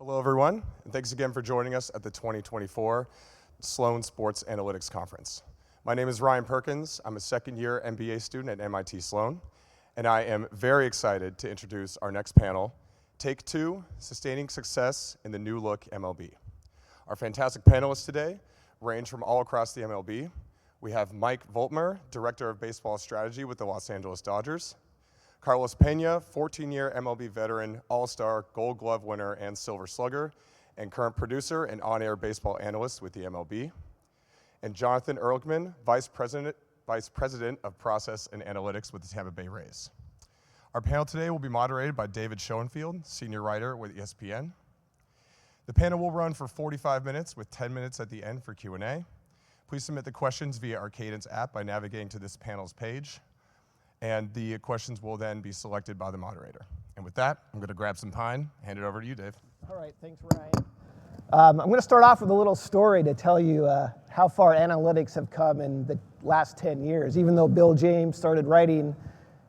Hello, everyone, and thanks again for joining us at the 2024 Sloan Sports Analytics Conference. My name is Ryan Perkins. I'm a second-year MBA student at MIT Sloan, and I am very excited to introduce our next panel, Take Two, Sustaining Success in the New Look MLB. Our fantastic panelists today range from all across the MLB. We have Mike Voltmer, Director of Baseball Strategy with the Los Angeles Dodgers, Carlos Peña, 14-year MLB veteran, All-Star, Gold Glove winner, and Silver Slugger, and current producer and on-air baseball analyst with the MLB. And Jonathan Erlichman, Vice President of Process and Analytics with the Tampa Bay Rays. Our panel today will be moderated by David Schoenfield, Senior Writer with ESPN. The panel will run for 45 minutes with 10 minutes at the end for Q&A. Please submit the questions via our Cadence app by navigating to this panel's page. And the questions will then be selected by the moderator. And with that, I'm going to grab some pine, hand it over to you, Dave. All right, thanks, Ryan. I'm going to start off with a little story to tell you how far analytics have come in the last 10 years. Even though Bill James started writing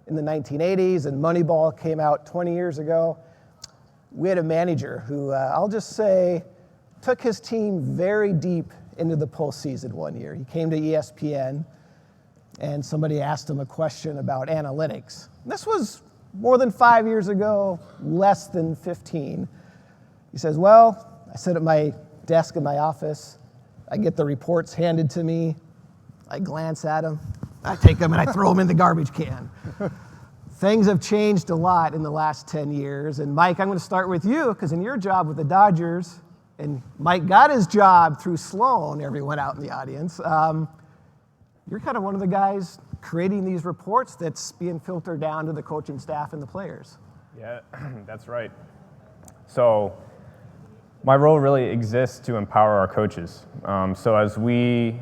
in the 1980s and Moneyball came out 20 years ago, we had a manager who, I'll just say, took his team very deep into the postseason one year. He came to ESPN, and somebody asked him a question about analytics. This was more than 5 years ago, less than 15. He says, well, I sit at my desk in my office, I get the reports handed to me, I glance at them, I take them and I throw them in the garbage can. Things have changed a lot in the last 10 years, and Mike, I'm going to start with you, because in your job with the Dodgers, and Mike got his job through Sloan, everyone out in the audience, you're kind of one of the guys creating these reports that's being filtered down to the coaching staff and the players. Yeah, that's right. So my role really exists to empower our coaches. So as we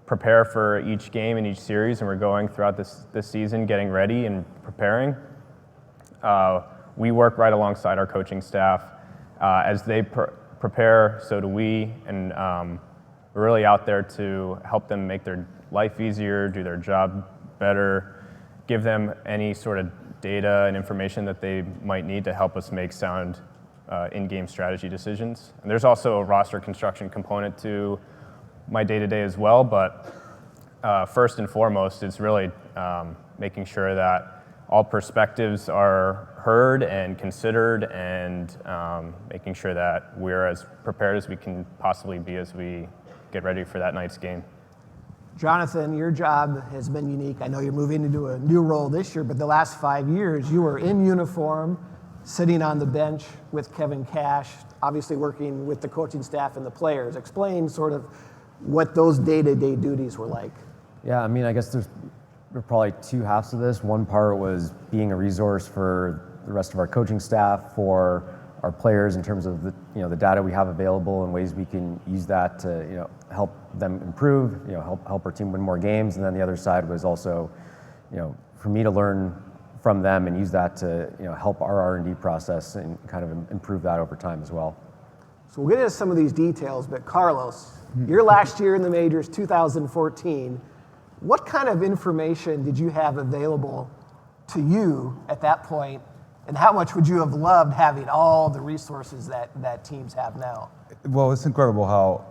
prepare for each game and each series, and we're going throughout this season, getting ready and preparing, we work right alongside our coaching staff. As they prepare, so do we, and we're really out there to help them make their life easier, do their job better, give them any sort of data and information that they might need to help us make sound in-game strategy decisions. And there's also a roster construction component to my day-to-day as well, but first and foremost, it's really making sure that all perspectives are heard and considered, and making sure that we're as prepared as we can possibly be as we get ready for that night's game. Jonathan, your job has been unique. I know you're moving into a new role this year, but the last 5 years, you were in uniform, sitting on the bench with Kevin Cash, obviously working with the coaching staff and the players. Explain sort of what those day-to-day duties were like. Yeah, I mean, I guess there were probably two halves of this. One part was being a resource for the rest of our coaching staff, for our players in terms of the data we have available and ways we can use that to help them improve, help our team win more games. And then the other side was also, for me to learn from them and use that to help our R&D process and kind of improve that over time as well. So we'll get into some of these details, but Carlos, your last year in the majors, 2014, what kind of information did you have available to you at that point, and how much would you have loved having all the resources that teams have now? Well, it's incredible how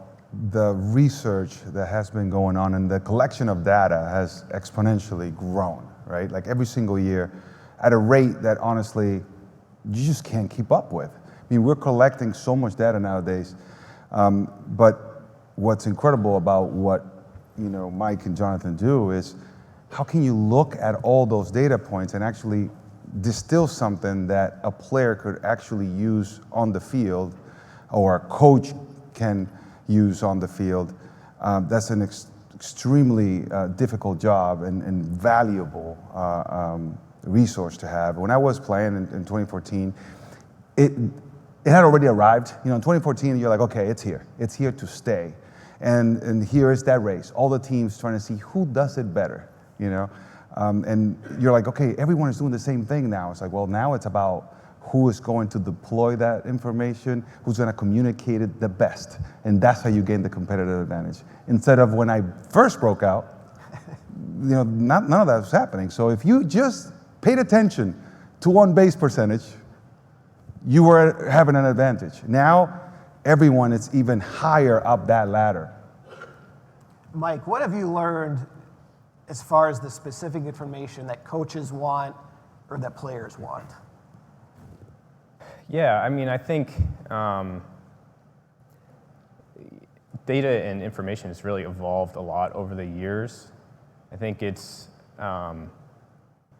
the research that has been going on and the collection of data has exponentially grown, right? Like every single year at a rate that honestly you just can't keep up with. I mean, we're collecting so much data nowadays, but what's incredible about what Mike and Jonathan do is how can you look at all those data points and actually distill something that a player could actually use on the field, or a coach can use on the field. That's an extremely difficult job and valuable resource to have. When I was playing in 2014, it had already arrived. In 2014, you're like, okay, it's here to stay. And here is that race. All the teams trying to see who does it better, and you're like, okay, everyone is doing the same thing now. It's like, well, now it's about who is going to deploy that information, who's going to communicate it the best. And that's how you gain the competitive advantage. Instead of when I first broke out, none of that was happening. So if you just paid attention to on-base percentage, you were having an advantage. Now, everyone is even higher up that ladder. Mike, what have you learned as far as the specific information that coaches want or that players want? Yeah, I mean, I think data and information has really evolved a lot over the years. I think it's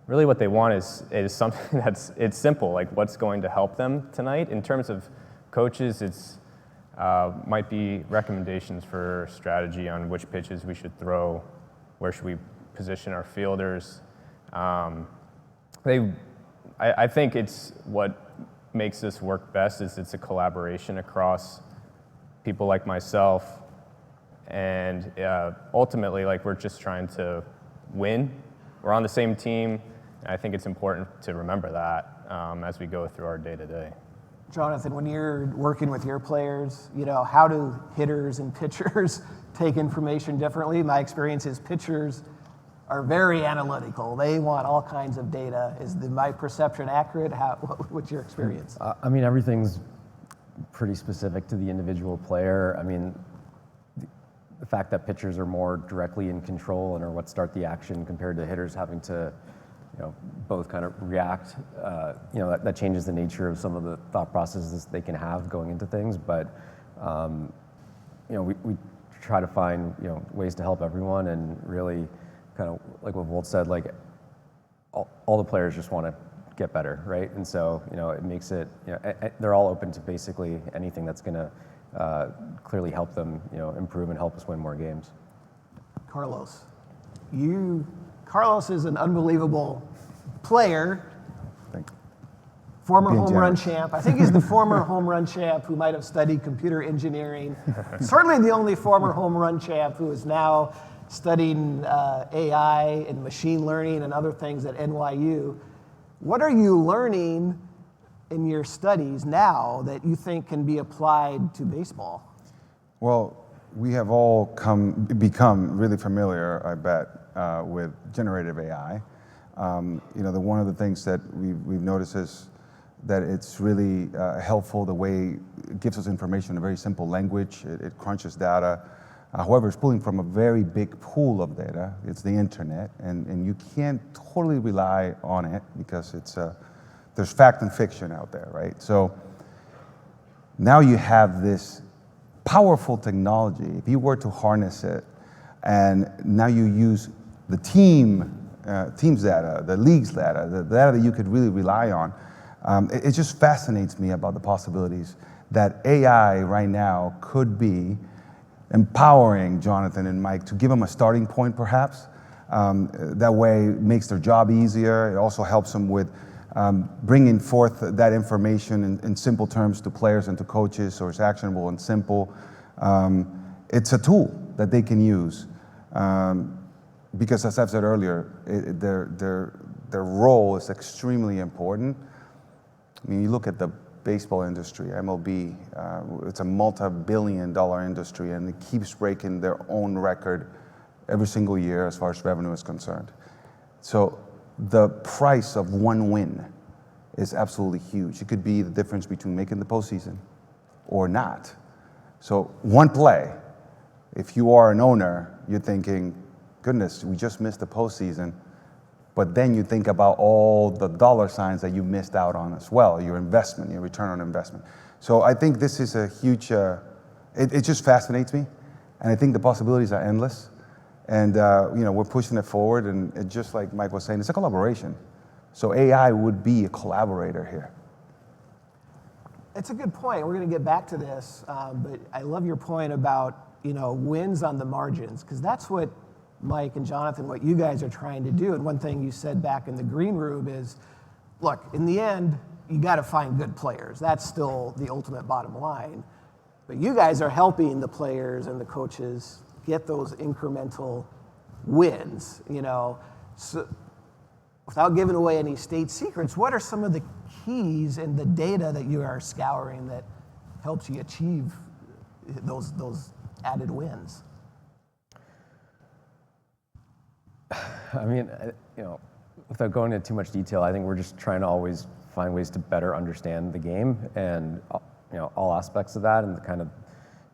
really what they want is something it's simple, like what's going to help them tonight. In terms of coaches, it's might be recommendations for strategy on which pitches we should throw, where should we position our fielders. I think it's what makes this work best is it's a collaboration across people like myself, and ultimately, like, we're just trying to win. We're on the same team, and I think it's important to remember that as we go through our day-to-day. Jonathan, when you're working with your players, you know, how do hitters and pitchers take information differently? My experience is pitchers are very analytical. They want all kinds of data. Is my perception accurate? What's your experience? I mean, everything's pretty specific to the individual player. I mean, the fact that pitchers are more directly in control and are what start the action compared to hitters having to, you know, both kind of react, you know, that changes the nature of some of the thought processes they can have going into things. But, you know, we try to find, you know, ways to help everyone, and really kind of like what Volt said, like all the players just want to get better, right? And so, you know, it makes it, you know, they're all open to basically anything that's going to clearly help them, you know, improve and help us win more games. Carlos is an unbelievable player. Thank you. Former Being home run generous. champ. I think he's the former home run champ who might have studied computer engineering. Certainly the only former home run champ who is now studying AI and machine learning and other things at NYU. What are you learning in your studies now that you think can be applied to baseball? Well, we have all become really familiar, I bet, with generative AI. You know, one of the things that we've noticed is that it's really helpful the way it gives us information in a very simple language. It crunches data. However, it's pulling from a very big pool of data. It's the internet, and you can't totally rely on it because there's fact and fiction out there, right? So now you have this powerful technology. If you were to harness it, and now you use the team's data, the league's data, the data that you could really rely on, it just fascinates me about the possibilities that AI right now could be empowering Jonathan and Mike to give them a starting point, perhaps. That way it makes their job easier. It also helps them with bringing forth that information in simple terms to players and to coaches, so it's actionable and simple. It's a tool that they can use because, as I've said earlier, their role is extremely important. I mean, you look at the baseball industry, MLB, it's a multi-billion-dollar industry, and it keeps breaking their own record every single year as far as revenue is concerned. So the price of one win is absolutely huge. It could be the difference between making the postseason or not. So one play, if you are an owner, you're thinking, goodness, we just missed the postseason. But then you think about all the dollar signs that you missed out on as well, your investment, your return on investment. So I think this is a huge, it just fascinates me. And I think the possibilities are endless. And you know, we're pushing it forward, and it, just like Mike was saying, it's a collaboration. So AI would be a collaborator here. It's a good point. We're going to get back to this, but I love your point about, you know, wins on the margins, because that's what Mike and Jonathan, what you guys are trying to do. And one thing you said back in the green room is, look, in the end, you got to find good players. That's still the ultimate bottom line. But you guys are helping the players and the coaches get those incremental wins, you know. So without giving away any state secrets, what are some of the keys in the data that you are scouring that helps you achieve those added wins? I mean, you know, without going into too much detail, I think we're just trying to always find ways to better understand the game and all aspects of that, and kind of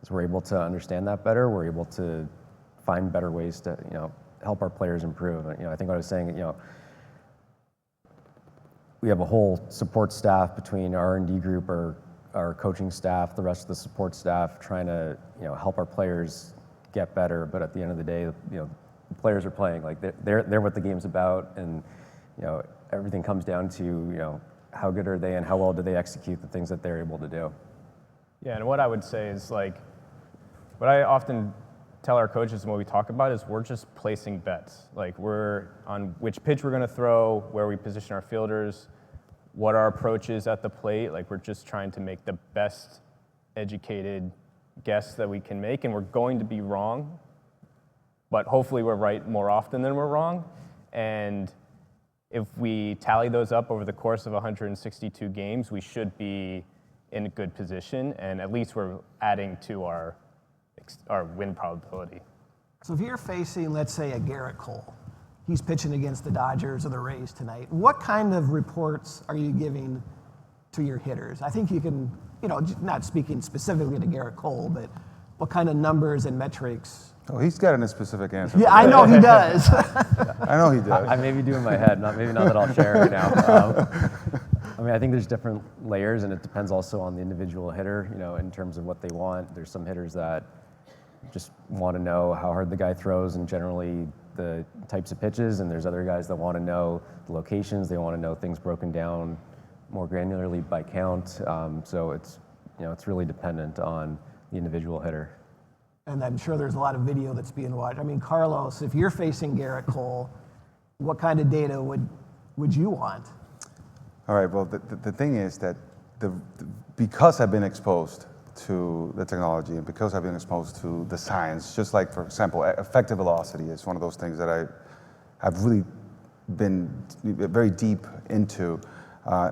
as we're able to understand that better, we're able to find better ways to help our players improve. I think what I was saying, we have a whole support staff between our R&D group, our coaching staff, the rest of the support staff, trying to help our players get better. But at the end of the day, the players are playing. Like they're what the game's about, and everything comes down to how good are they and how well do they execute the things that they're able to do. Yeah, and what I would say is what I often tell our coaches and what we talk about is we're just placing bets. Like we're on which pitch we're going to throw, where we position our fielders, what our approach is at the plate. Like we're just trying to make the best educated guess that we can make, and we're going to be wrong, but hopefully we're right more often than we're wrong. And if we tally those up over the course of 162 games, we should be in a good position, and at least we're adding to our win probability. So if you're facing, let's say, a Garrett Cole, he's pitching against the Dodgers or the Rays tonight, what kind of reports are you giving to your hitters? I think you can, not speaking specifically to Garrett Cole, but what kind of numbers and metrics? Oh, he's got a specific answer. Yeah, I know he does. I know he does. I may be doing my head, maybe not that I'll share right now. I think there's different layers, and it depends also on the individual hitter, in terms of what they want. There's some hitters that just want to know how hard the guy throws and generally the types of pitches, and there's other guys that want to know the locations. They want to know things broken down more granularly by count. So it's really dependent on the individual hitter. And I'm sure there's a lot of video that's being watched. I mean, Carlos, if you're facing Garrett Cole, what kind of data would you want? All right, well, the thing is that because I've been exposed to the technology and because I've been exposed to the science, just like, for example, effective velocity is one of those things that I've really been very deep into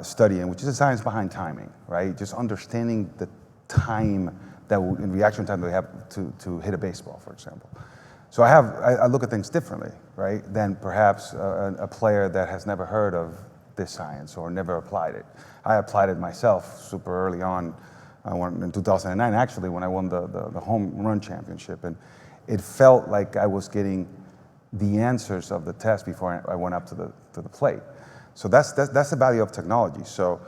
studying, which is the science behind timing, right? Just understanding the time in reaction time that we have to hit a baseball, for example. So I look at things differently, right, than perhaps a player that has never heard of this science or never applied it. I applied it myself super early on. In 2009, actually, when I won the home run championship, and it felt like I was getting the answers of the test before I went up to the plate. So that's the value of technology. So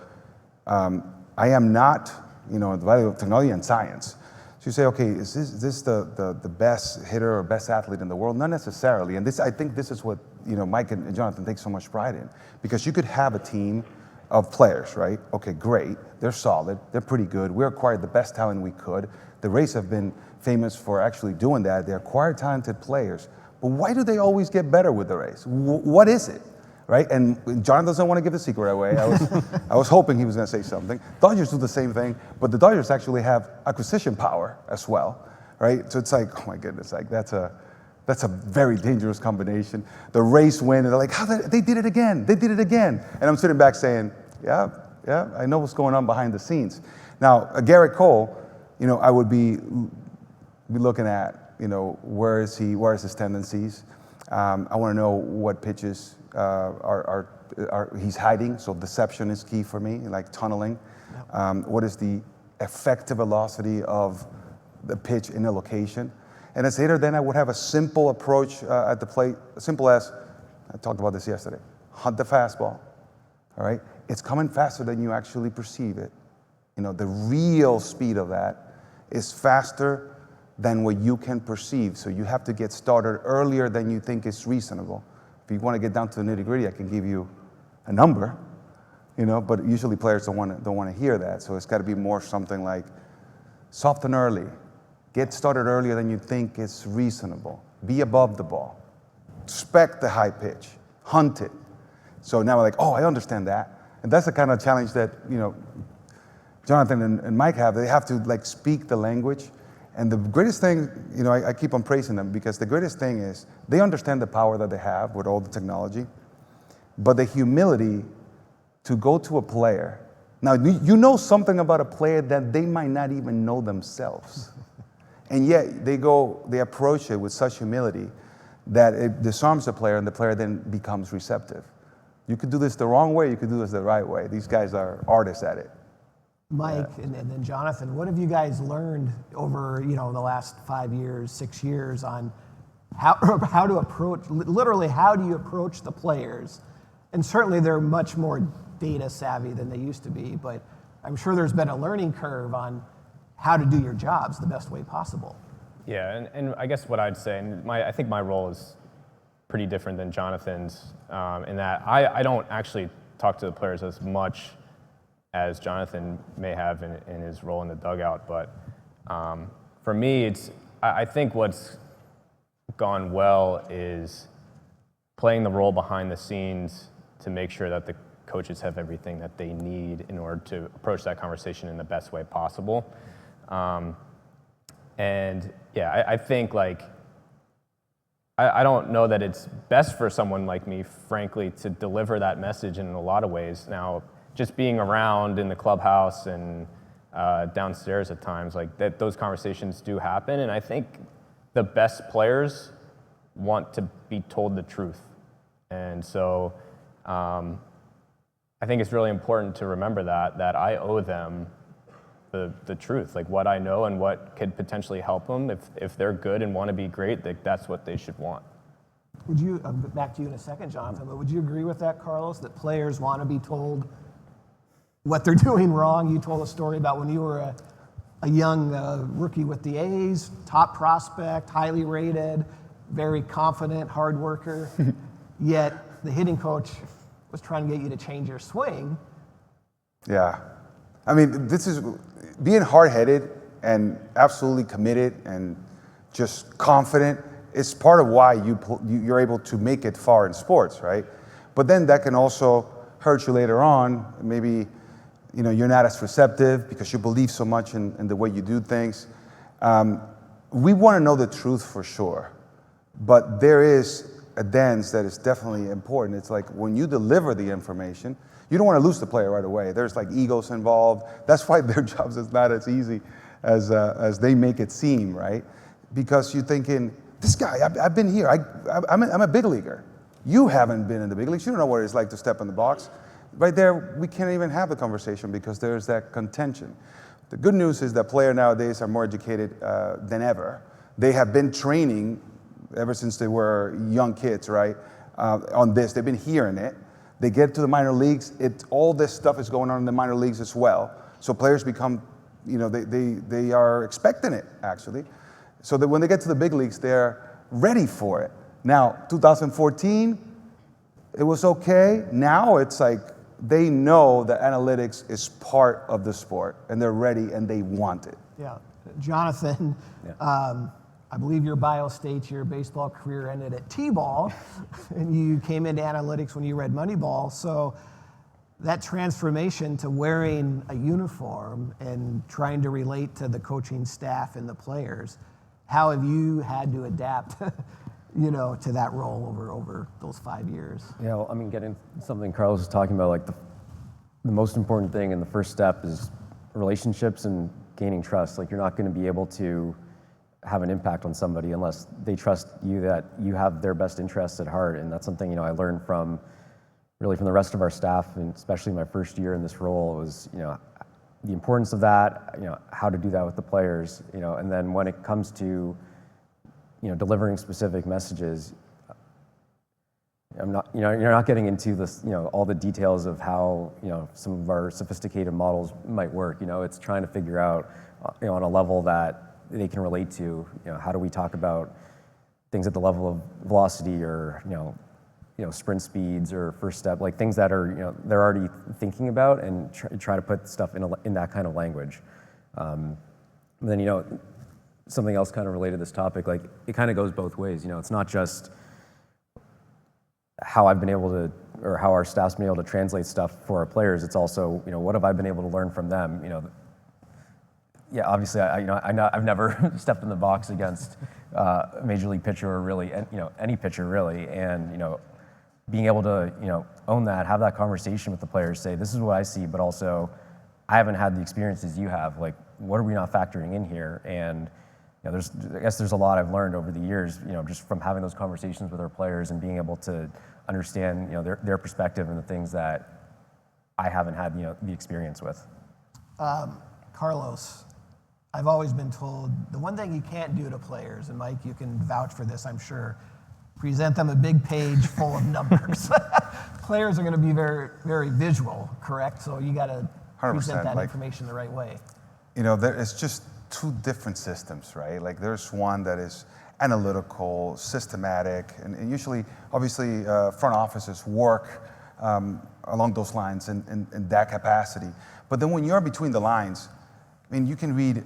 I am not, the value of technology and science. So you say, okay, is this the best hitter or best athlete in the world? Not necessarily. And I think this is what Mike and Jonathan take so much pride in, because you could have a team of players, right? Okay, great. They're solid. They're pretty good. We acquired the best talent we could. The Rays have been famous for actually doing that. They acquire talented players. But why do they always get better with the Rays? What is it, right? And John doesn't want to give the secret away. I was hoping he was going to say something. Dodgers do the same thing, but the Dodgers actually have acquisition power as well, right? So it's like, oh my goodness, like that's a very dangerous combination. The Rays win, and they're like, they did it again. They did it again. And I'm sitting back saying, yeah, I know what's going on behind the scenes. Now, Garrett Cole, I would be looking at, where is his tendencies? I want to know what pitches he's hiding. So deception is key for me, like tunneling. What is the effective velocity of the pitch in a location? And as a hitter, then I would have a simple approach at the plate, simple as, I talked about this yesterday, hunt the fastball, all right? It's coming faster than you actually perceive it. The real speed of that is faster than what you can perceive. So you have to get started earlier than you think is reasonable. If you want to get down to the nitty-gritty, I can give you a number, but usually players don't want to hear that. So it's got to be more something like soft and early. Get started earlier than you think is reasonable. Be above the ball. Expect the high pitch. Hunt it. So now we're like, oh, I understand that. And that's the kind of challenge that, Jonathan and Mike have. They have to speak the language. And the greatest thing, I keep on praising them, because the greatest thing is they understand the power that they have with all the technology, but the humility to go to a player. Now, you know something about a player that they might not even know themselves. And yet they approach it with such humility that it disarms the player, and the player then becomes receptive. You could do this the wrong way, you could do this the right way. These guys are artists at it. Mike and then Jonathan, what have you guys learned over the last 5 years, 6 years on how to approach, literally how do you approach the players? And certainly they're much more data savvy than they used to be, but I'm sure there's been a learning curve on how to do your jobs the best way possible. Yeah, and I guess what I'd say, and I think my role is pretty different than Jonathan's in that I don't actually talk to the players as much as Jonathan may have in his role in the dugout. But for me, I think what's gone well is playing the role behind the scenes to make sure that the coaches have everything that they need in order to approach that conversation in the best way possible. And yeah, I think I don't know that it's best for someone like me, frankly, to deliver that message in a lot of ways. Now, just being around in the clubhouse and downstairs at times, those conversations do happen. And I think the best players want to be told the truth. And so I think it's really important to remember that I owe them the truth, what I know and what could potentially help them. If they're good and want to be great, that's what they should want. Would you, back to you in a second, Jonathan, but would you agree with that, Carlos, that players want to be told what they're doing wrong? You told a story about when you were a young rookie with the A's, top prospect, highly rated, very confident, hard worker, yet the hitting coach was trying to get you to change your swing. Yeah. I mean, this is being hard-headed and absolutely committed and just confident is part of why you're able to make it far in sports, right? But then that can also hurt you later on. Maybe you're not as receptive because you believe so much in the way you do things. We want to know the truth for sure, but there is a dance that is definitely important. It's like when you deliver the information, you don't want to lose the player right away. There's egos involved. That's why their jobs is not as easy as they make it seem, right? Because you're thinking, this guy, I've been here. I'm a big leaguer. You haven't been in the big leagues. You don't know what it's like to step in the box. Right there, we can't even have the conversation because there's that contention. The good news is that players nowadays are more educated than ever. They have been training ever since they were young kids, right? On this, they've been hearing it. They get to the minor leagues. All this stuff is going on in the minor leagues as well. So players become, they are expecting it actually. So that when they get to the big leagues, they're ready for it. Now, 2014, it was okay. Now it's they know that analytics is part of the sport and they're ready and they want it. Yeah. Jonathan, I believe your bio states your baseball career ended at T-ball and you came into analytics when you read Moneyball. So that transformation to wearing a uniform and trying to relate to the coaching staff and the players, how have you had to adapt to that role over those 5 years? Yeah, well, getting something Carlos was talking about, the most important thing and the first step is relationships and gaining trust. You're not going to be able to have an impact on somebody unless they trust you that you have their best interests at heart. And that's something, I learned from the rest of our staff, and especially my first year in this role was, the importance of that, how to do that with the players, and then when it comes to, delivering specific messages, you're not getting into this, all the details of how, some of our sophisticated models might work. It's trying to figure out, on a level that they can relate to, how do we talk about things at the level of velocity or, sprint speeds or first step, things that are, they're already thinking about, and try to put stuff in that kind of language. Then, something else kind of related to this topic, it kind of goes both ways. It's not just how I've been able to, or how our staff's been able to translate stuff for our players. It's also, what have I been able to learn from them? Yeah, obviously, I've never stepped in the box against a major league pitcher or really, any pitcher really, and being able to own that, have that conversation with the players, say this is what I see, but also I haven't had the experiences you have. What are we not factoring in here? And I guess there's a lot I've learned over the years, just from having those conversations with our players and being able to understand, their perspective and the things that I haven't had, the experience with. Carlos, I've always been told the one thing you can't do to players, and Mike, you can vouch for this, I'm sure, present them a big page full of numbers. Players are going to be very, very visual, correct? So you got to present that information the right way. It's just two different systems, right? Like there's one that is analytical, systematic, and usually, obviously, front offices work along those lines in that capacity. But then when you're between the lines, I mean, you can read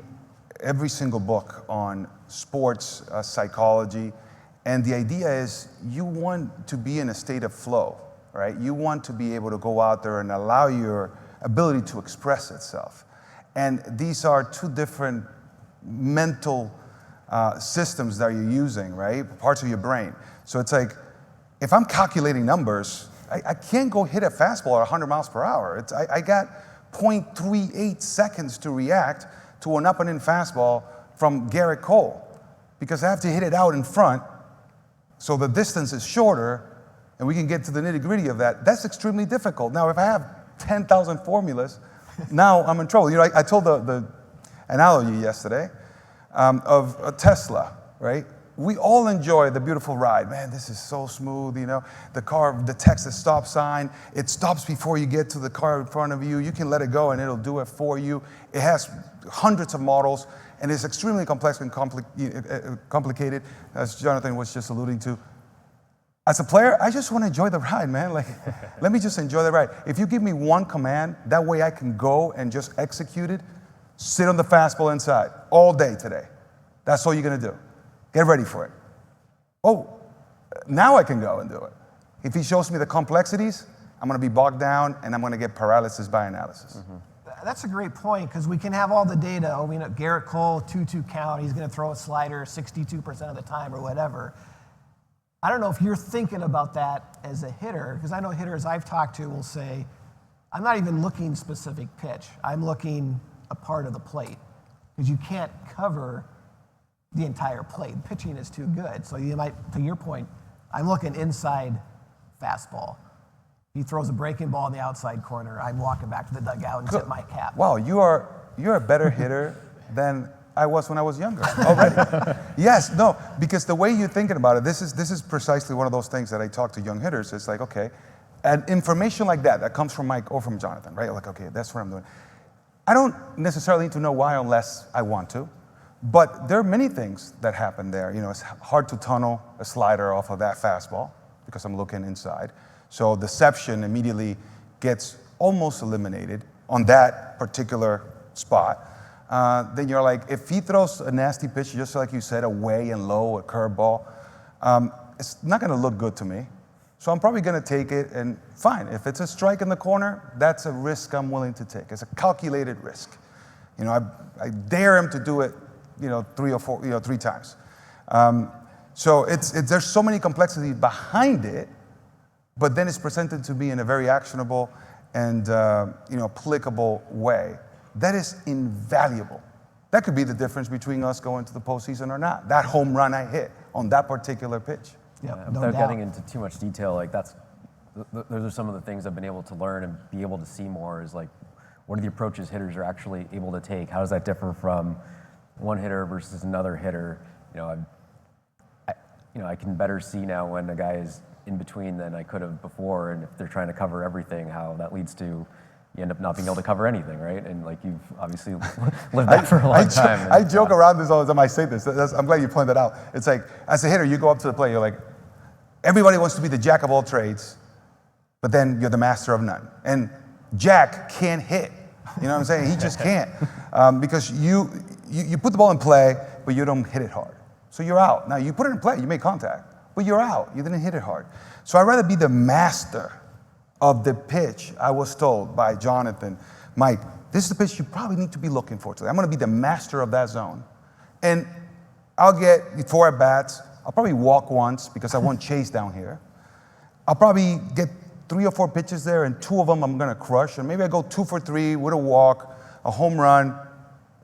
every single book on sports psychology, and the idea is you want to be in a state of flow, right? You want to be able to go out there and allow your ability to express itself. And these are two different mental systems that you're using, right? Parts of your brain. So it's like, if I'm calculating numbers, I can't go hit a fastball at 100 miles per hour. I got 0.38 seconds to react to an up and in fastball from Garrett Cole, because I have to hit it out in front so the distance is shorter and we can get to the nitty gritty of that. That's extremely difficult. Now, if I have 10,000 formulas, now I'm in trouble. I told the analogy yesterday of a Tesla, right? We all enjoy the beautiful ride. Man, this is so smooth, The car detects the stop sign. It stops before you get to the car in front of you. You can let it go and it'll do it for you. It has hundreds of models and it's extremely complex and complicated, as Jonathan was just alluding to. As a player, I just want to enjoy the ride, man. Like, let me just enjoy the ride. If you give me one command, that way I can go and just execute it, sit on the fastball inside all day today. That's all you're going to do. Get ready for it. Oh, now I can go and do it. If he shows me the complexities, I'm going to be bogged down and I'm going to get paralysis by analysis. Mm-hmm. That's a great point, because we can have all the data. Oh, we know Garrett Cole, 2-2 count. He's going to throw a slider 62% of the time or whatever. I don't know if you're thinking about that as a hitter, because I know hitters I've talked to will say, I'm not even looking specific pitch. I'm looking a part of the plate, because you can't cover the entire plate. Pitching is too good. So you might, to your point, I'm looking inside fastball. He throws a breaking ball in the outside corner. I'm walking back to the dugout and tip my cap. Wow, you're a better hitter than I was when I was younger already. Yes, no, because the way you're thinking about it, this is precisely one of those things that I talk to young hitters. It's like, okay, and information like that comes from Mike or from Jonathan, right? Like, okay, that's what I'm doing. I don't necessarily need to know why unless I want to, but there are many things that happen there. It's hard to tunnel a slider off of that fastball because I'm looking inside. So deception immediately gets almost eliminated on that particular spot. Then you're like, if he throws a nasty pitch, just like you said, away and low, a curveball, it's not going to look good to me. So I'm probably going to take it, and fine. If it's a strike in the corner, that's a risk I'm willing to take. It's a calculated risk. I dare him to do it, 3 times. So there's so many complexities behind it, but then it's presented to me in a very actionable and applicable way. That is invaluable. That could be the difference between us going to the postseason or not. That home run I hit on that particular pitch. Yep, Without getting into too much detail, like those are some of the things I've been able to learn and be able to see more. Is like, what are the approaches hitters are actually able to take? How does that differ from one hitter versus another hitter? I can better see now when a guy is in between than I could have before, and if they're trying to cover everything, how that leads to you end up not being able to cover anything, right? And like you've obviously lived that for a long time. I joke around this all the time. I say this. I'm glad you pointed that out. It's like, as a hitter, you go up to the plate, you're like, everybody wants to be the jack of all trades, but then you're the master of none. And Jack can't hit. You know what I'm saying? He just can't. Because you put the ball in play, but you don't hit it hard. So you're out. Now, you put it in play, you make contact, but you're out. You didn't hit it hard. So I'd rather be the master of the pitch. I was told by Jonathan, Mike, this is the pitch you probably need to be looking for today. I'm going to be the master of that zone. And I'll get 4 at-bats. I'll probably walk once because I won't chase down here. I'll probably get 3 or 4 pitches there, and 2 of them I'm going to crush. And maybe I go 2 for 3 with a walk, a home run.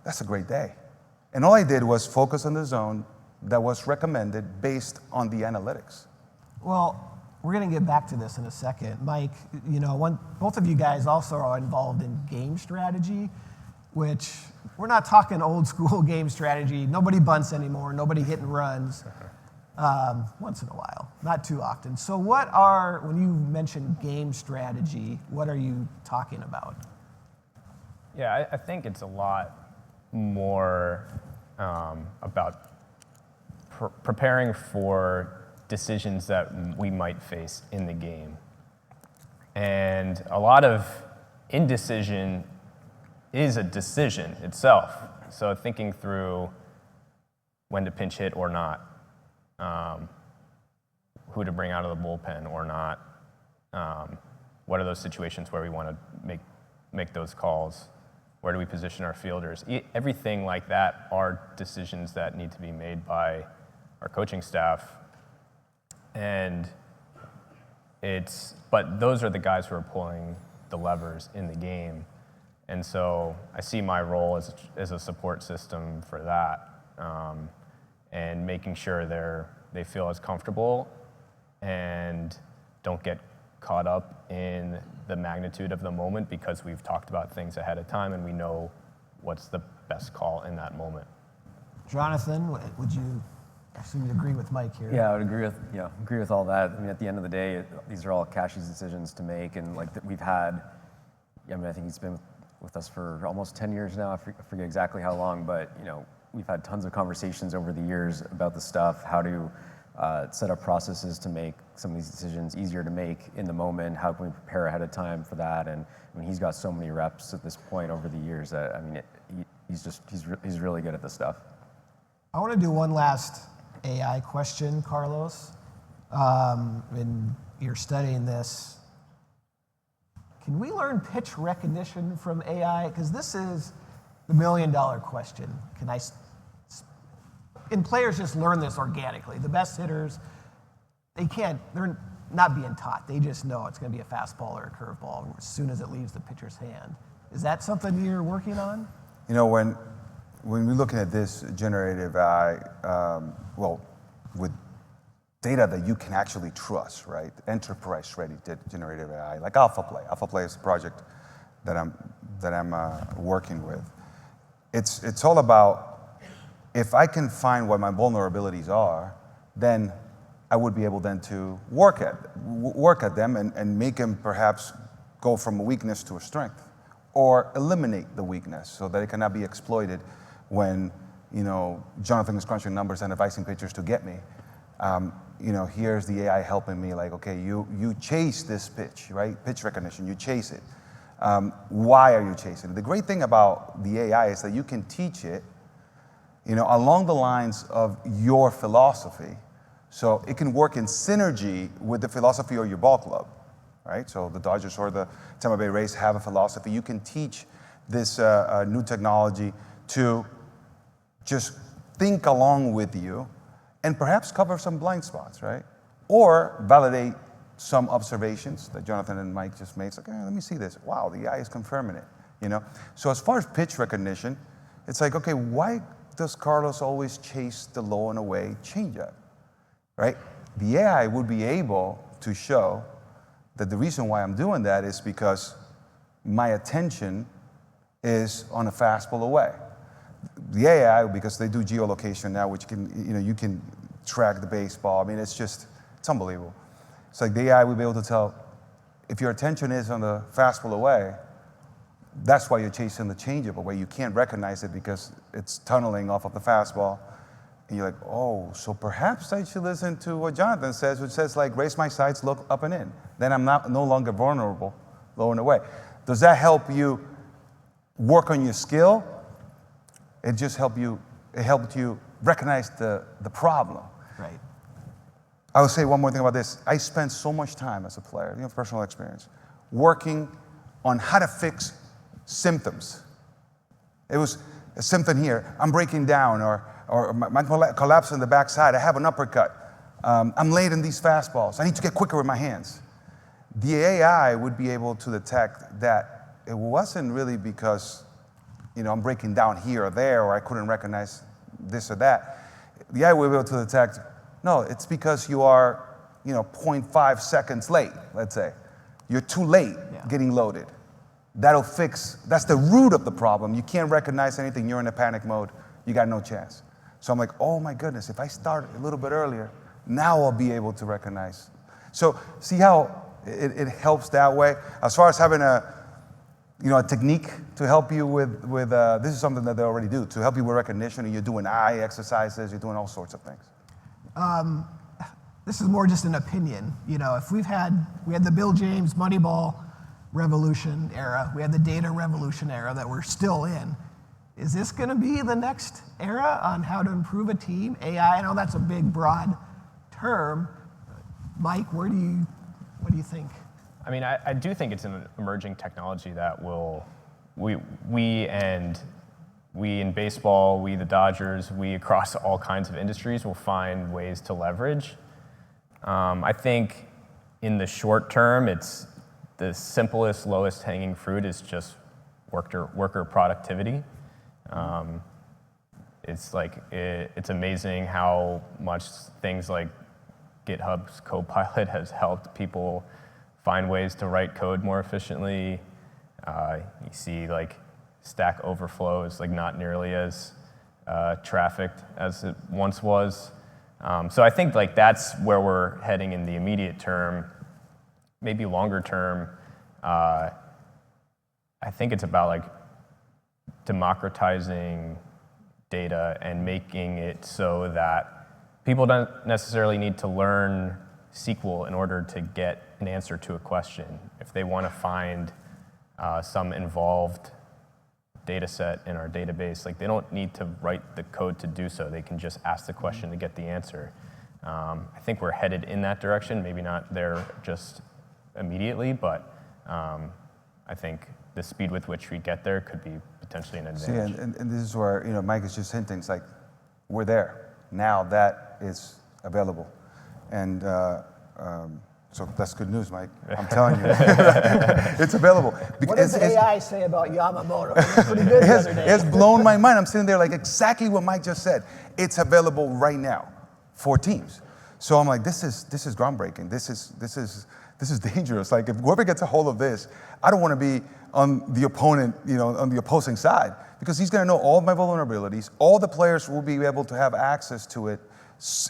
That's a great day. And all I did was focus on the zone that was recommended based on the analytics. Well, we're going to get back to this in a second. Mike, both of you guys also are involved in game strategy, which we're not talking old school game strategy. Nobody bunts anymore, nobody hit and runs. Once in a while, not too often. So when you mention game strategy, what are you talking about? Yeah, I think it's a lot more about preparing for decisions that we might face in the game. And a lot of indecision is a decision itself. So thinking through when to pinch hit or not, who to bring out of the bullpen or not, what are those situations where we want to make those calls, where do we position our fielders, everything like that are decisions that need to be made by our coaching staff. But those are the guys who are pulling the levers in the game. And so I see my role as a support system for that, and making sure they feel as comfortable and don't get caught up in the magnitude of the moment, because we've talked about things ahead of time and we know what's the best call in that moment. Jonathan, would you? I assume you agree with Mike here. Yeah, I would agree with all that. I mean, at the end of the day, these are all Cashy's decisions to make, and like that we've had. I mean, I think he's been with us for almost 10 years now. I forget exactly how long, but we've had tons of conversations over the years about the stuff, how to set up processes to make some of these decisions easier to make in the moment. How can we prepare ahead of time for that? And I mean, he's got so many reps at this point over the years that he's really good at this stuff. I want to do one last AI question, Carlos. And you're studying this. Can we learn pitch recognition from AI? Because this is the $1 million question. And players just learn this organically. The best hitters, they're not being taught. They just know it's going to be a fastball or a curveball as soon as it leaves the pitcher's hand. Is that something you're working on? When we're looking at this generative AI, with data that you can actually trust, right? Enterprise-ready generative AI, like AlphaPlay. AlphaPlay is a project that I'm working with. It's all about, if I can find what my vulnerabilities are, then I would be able then to work at them and make them perhaps go from a weakness to a strength, or eliminate the weakness so that it cannot be exploited when Jonathan is crunching numbers and advising pitchers to get me. Here's the AI helping me, like, okay, you chase this pitch, right? Pitch recognition, you chase it. Why are you chasing it? The great thing about the AI is that you can teach it, along the lines of your philosophy. So it can work in synergy with the philosophy of your ball club, right? So the Dodgers or the Tampa Bay Rays have a philosophy. You can teach this new technology to just think along with you and perhaps cover some blind spots, right? Or validate some observations that Jonathan and Mike just made. It's like, let me see this. Wow, the AI is confirming it, So as far as pitch recognition, it's like, okay, why does Carlos always chase the low and away changeup, right? The AI would be able to show that the reason why I'm doing that is because my attention is on a fastball away. The AI, because they do geolocation now, which you can track the baseball. I mean, it's unbelievable. It's like the AI will be able to tell if your attention is on the fastball away, that's why you're chasing the changeup away. You can't recognize it because it's tunneling off of the fastball. And you're like, oh, so perhaps I should listen to what Jonathan says, which says, like, raise my sights, look up and in. Then I'm no longer vulnerable, low and away. Does that help you work on your skill? It helped you recognize the problem. Right. I will say one more thing about this. I spent so much time as a player, personal experience, working on how to fix symptoms. It was a symptom here. I'm breaking down, or my collapse in the backside. I have an uppercut. I'm late in these fastballs. I need to get quicker with my hands. The AI would be able to detect that it wasn't really because I'm breaking down here or there, or I couldn't recognize this or that. The AI will be able to detect, no, it's because you are 0.5 seconds late, let's say. You're too late getting loaded. That's the root of the problem. You can't recognize anything, you're in a panic mode, you got no chance. So I'm like, oh my goodness, if I start a little bit earlier, now I'll be able to recognize. So see how it helps that way? As far as having a technique to help you with this is something that they already do, to help you with recognition, and you're doing eye exercises, you're doing all sorts of things. This is more just an opinion. If we had the Bill James Moneyball revolution era, we had the data revolution era that we're still in. Is this going to be the next era on how to improve a team? AI, I know that's a big, broad term. Mike, what do you think? I mean, I do think it's an emerging technology that we in baseball, we the Dodgers, we across all kinds of industries will find ways to leverage. I think in the short term, it's the simplest, lowest hanging fruit is just worker productivity. It's amazing how much things like GitHub's Copilot has helped people find ways to write code more efficiently. You see Stack Overflow is not nearly as trafficked as it once was. So I think that's where we're heading in the immediate term. Maybe longer term, I think it's about democratizing data and making it so that people don't necessarily need to learn SQL in order to get an answer to a question. If they want to find some involved data set in our database, they don't need to write the code to do so. They can just ask the question to get the answer. I think we're headed in that direction, maybe not there just immediately, but I think the speed with which we get there could be potentially an advantage. See, and this is where Mike is just hinting, we're there. Now that is available. And so that's good news, Mike. I'm telling you. It's available. What does AI say about Yamamoto? It was pretty good the other day. It has blown my mind. I'm sitting there exactly what Mike just said. It's available right now for teams. So I'm like, this is groundbreaking. This is dangerous. If whoever gets a hold of this, I don't want to be on the opponent, on the opposing side, because he's going to know all of my vulnerabilities. All the players will be able to have access to it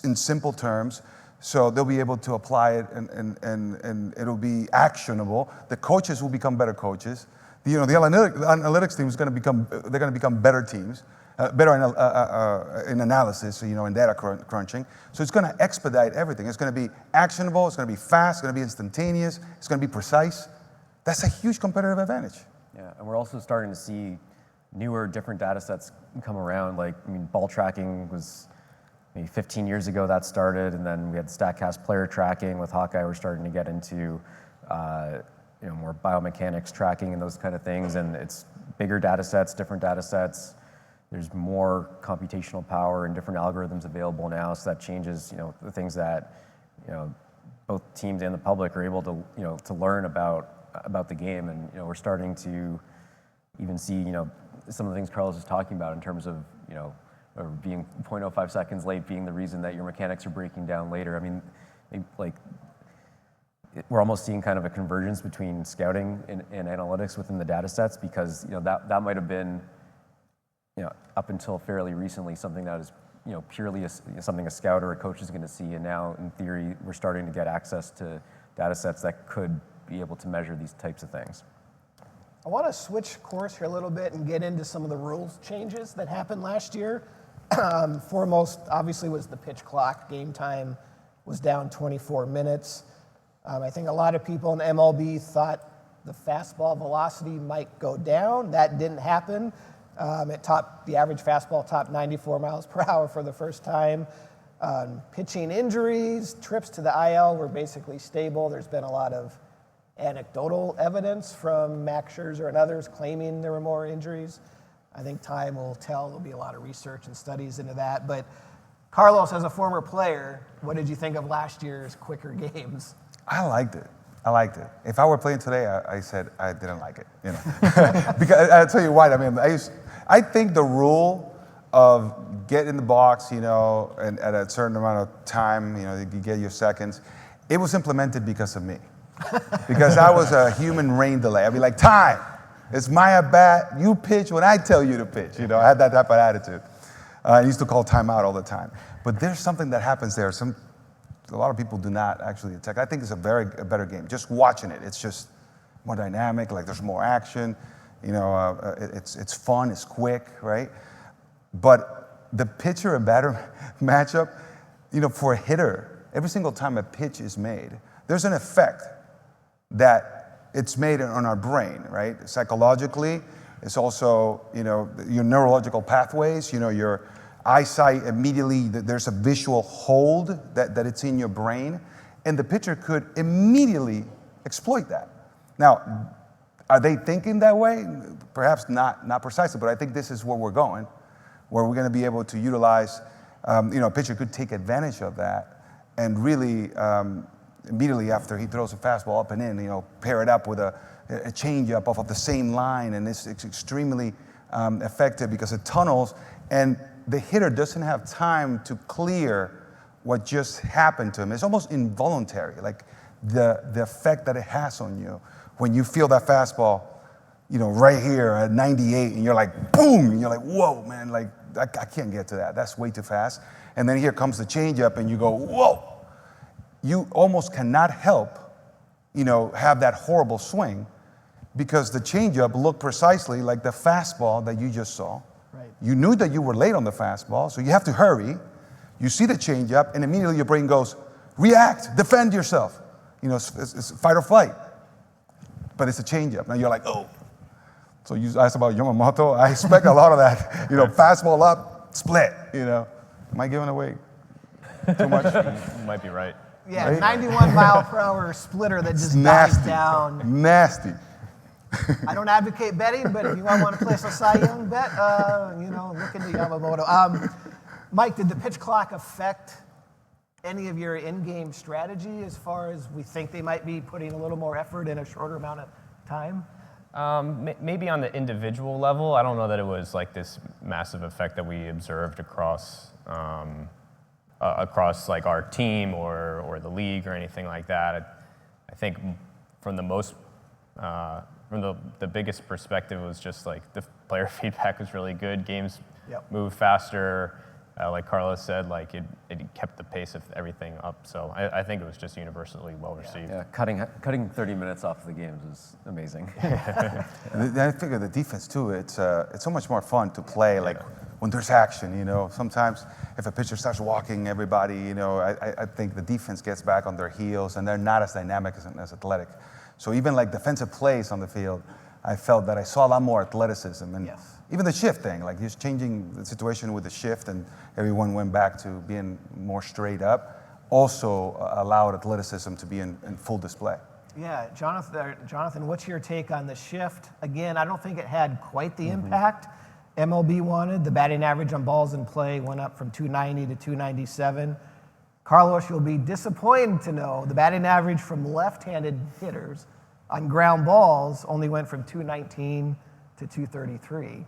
in simple terms. So they'll be able to apply it, and it'll be actionable. The coaches will become better coaches. The analytics team is going to become better teams, better in analysis, in data crunching. So it's going to expedite everything. It's going to be actionable. It's going to be fast. It's going to be instantaneous. It's going to be precise. That's a huge competitive advantage. Yeah, and we're also starting to see newer, different data sets come around. Ball tracking was maybe 15 years ago that started, and then we had StatCast player tracking with Hawkeye. We're starting to get into more biomechanics tracking and those kind of things, and it's bigger data sets, different data sets. There's more computational power and different algorithms available now, so that changes the things that both teams and the public are able to learn about the game, and we're starting to even see some of the things Carlos is talking about in terms of or being 0.05 seconds late being the reason that your mechanics are breaking down later. I mean, we're almost seeing kind of a convergence between scouting and analytics within the data sets, because that might have been up until fairly recently something that is purely something a scout or a coach is going to see, and now in theory we're starting to get access to data sets that could be able to measure these types of things. I want to switch course here a little bit and get into some of the rules changes that happened last year. Foremost, obviously, was the pitch clock. Game time was down 24 minutes. I think a lot of people in MLB thought the fastball velocity might go down. That didn't happen. The average fastball topped 94 miles per hour for the first time. Pitching injuries, trips to the IL were basically stable. There's been a lot of anecdotal evidence from Max Scherzer and others claiming there were more injuries. I think time will tell. There'll be a lot of research and studies into that. But Carlos, as a former player, what did you think of last year's quicker games? I liked it. If I were playing today, I said I didn't like it. Because I'll tell you why. I mean, I think the rule of get in the box, and at a certain amount of time, you get your seconds, It was implemented because of me. Because I was a human rain delay. I'd be like, time. It's my at-bat. You pitch when I tell you to pitch. I had that type of attitude. I used to call timeout all the time. But there's something that happens there. A lot of people do not actually attack. I think it's a better game. Just watching it, it's just more dynamic. Like there's more action. It's fun. It's quick, right? But the pitcher and batter matchup, for a hitter, every single time a pitch is made, there's an effect that it's made on our brain, right? Psychologically, it's also, your neurological pathways, your eyesight immediately, there's a visual hold that it's in your brain, and the pitcher could immediately exploit that. Now, are they thinking that way? Perhaps not precisely, but I think this is where we're going, where we're going to be able to utilize, a pitcher could take advantage of that and really, immediately after he throws a fastball up and in, pair it up with a changeup off of the same line, and it's extremely effective because it tunnels, and the hitter doesn't have time to clear what just happened to him. It's almost involuntary, like the effect that it has on you when you feel that fastball, right here at 98, and you're like, boom, and you're like, whoa, man, like I can't get to that. That's way too fast. And then here comes the changeup, and you go, whoa. You almost cannot help, have that horrible swing because the changeup looked precisely like the fastball that you just saw. Right. You knew that you were late on the fastball, so you have to hurry. You see the changeup, and immediately your brain goes, react, defend yourself. It's fight or flight. But it's a changeup. Now you're like, oh. So you asked about Yamamoto. I expect a lot of that. Fastball up, split. Am I giving away too much? You might be right. Yeah, Right? 91 mile per hour splitter that just dies down. Nasty. I don't advocate betting, but if you want to place a Cy Young bet, look into Yamamoto. Mike, did the pitch clock affect any of your in-game strategy as far as we think they might be putting a little more effort in a shorter amount of time? Maybe on the individual level, I don't know that it was like this massive effect that we observed across like our team or the league or anything like that. I think from the most from the biggest perspective was just like the player feedback was really good. Games moved faster. Like Carlos said, like it kept the pace of everything up. So I think it was just universally well received. Yeah, cutting 30 minutes off the games is amazing. And I figure the defense too. It's so much more fun to play like when there's action. Sometimes if a pitcher starts walking everybody, I think the defense gets back on their heels and they're not as dynamic as athletic. So even like defensive plays on the field, I felt that I saw a lot more athleticism and. Yes. Even the shift thing, like just changing the situation with the shift and everyone went back to being more straight up, also allowed athleticism to be in full display. Yeah, Jonathan, what's your take on the shift? Again, I don't think it had quite the impact MLB wanted. The batting average on balls in play went up from 290 to 297. Carlos, you'll be disappointed to know the batting average from left-handed hitters on ground balls only went from 219 to 233.